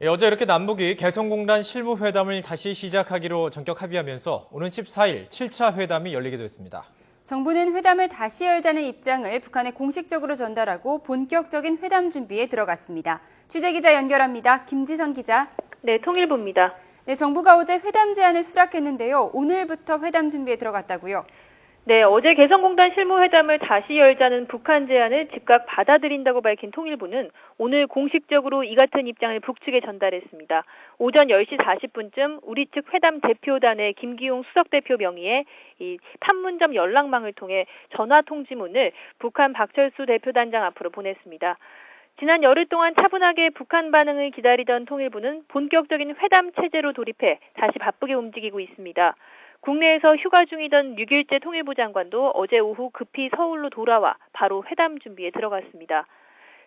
어제 이렇게 남북이 개성공단 실무회담을 다시 시작하기로 전격 합의하면서 오는 14일 7차 회담이 열리게 됐습니다. 정부는 회담을 다시 열자는 입장을 북한에 공식적으로 전달하고 본격적인 회담 준비에 들어갔습니다. 취재기자 연결합니다. 김지선 기자. 네, 통일부입니다. 네, 정부가 어제 회담 제안을 수락했는데요. 오늘부터 회담 준비에 들어갔다고요? 네, 어제 개성공단 실무회담을 다시 열자는 북한 제안을 즉각 받아들인다고 밝힌 통일부는 오늘 공식적으로 이 같은 입장을 북측에 전달했습니다. 오전 10시 40분쯤 우리 측 회담 대표단의 김기용 수석대표 명의의 이 판문점 연락망을 통해 전화 통지문을 북한 박철수 대표단장 앞으로 보냈습니다. 지난 열흘 동안 차분하게 북한 반응을 기다리던 통일부는 본격적인 회담 체제로 돌입해 다시 바쁘게 움직이고 있습니다. 국내에서 휴가 중이던 6일째 통일부 장관도 어제 오후 급히 서울로 돌아와 바로 회담 준비에 들어갔습니다.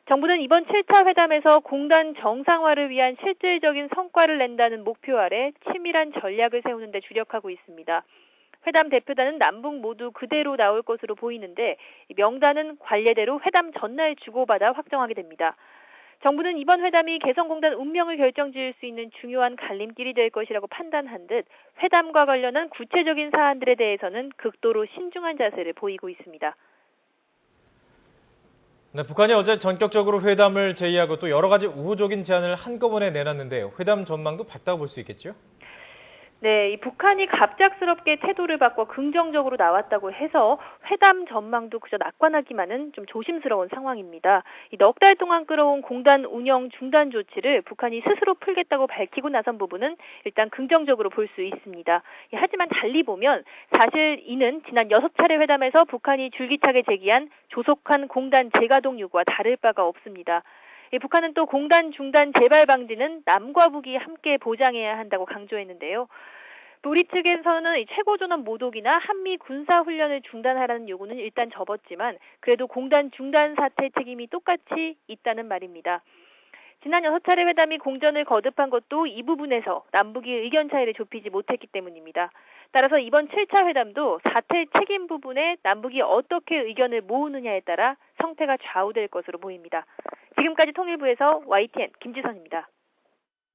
정부는 이번 7차 회담에서 공단 정상화를 위한 실질적인 성과를 낸다는 목표 아래 치밀한 전략을 세우는 데 주력하고 있습니다. 회담 대표단은 남북 모두 그대로 나올 것으로 보이는데 명단은 관례대로 회담 전날 주고받아 확정하게 됩니다. 정부는 이번 회담이 개성공단 운명을 결정지을 수 있는 중요한 갈림길이 될 것이라고 판단한 듯 회담과 관련한 구체적인 사안들에 대해서는 극도로 신중한 자세를 보이고 있습니다. 네, 북한이 어제 전격적으로 회담을 제의하고 또 여러 가지 우호적인 제안을 한꺼번에 내놨는데 회담 전망도 밝다고 볼 수 있겠죠? 네, 이 북한이 갑작스럽게 태도를 바꿔 긍정적으로 나왔다고 해서 회담 전망도 그저 낙관하기만은 좀 조심스러운 상황입니다. 이 넉 달 동안 끌어온 공단 운영 중단 조치를 북한이 스스로 풀겠다고 밝히고 나선 부분은 일단 긍정적으로 볼 수 있습니다. 하지만 달리 보면 사실 이는 지난 6차례 회담에서 북한이 줄기차게 제기한 조속한 공단 재가동 요구와 다를 바가 없습니다. 북한은 또 공단 중단 재발 방지는 남과 북이 함께 보장해야 한다고 강조했는데요. 우리 측에서는 최고전원 모독이나 한미 군사훈련을 중단하라는 요구는 일단 접었지만 그래도 공단 중단 사태 책임이 똑같이 있다는 말입니다. 지난 6차례 회담이 공전을 거듭한 것도 이 부분에서 남북이 의견 차이를 좁히지 못했기 때문입니다. 따라서 이번 7차 회담도 사태 책임 부분에 남북이 어떻게 의견을 모으느냐에 따라 성패가 좌우될 것으로 보입니다. 지금까지 통일부에서 YTN 김지선입니다.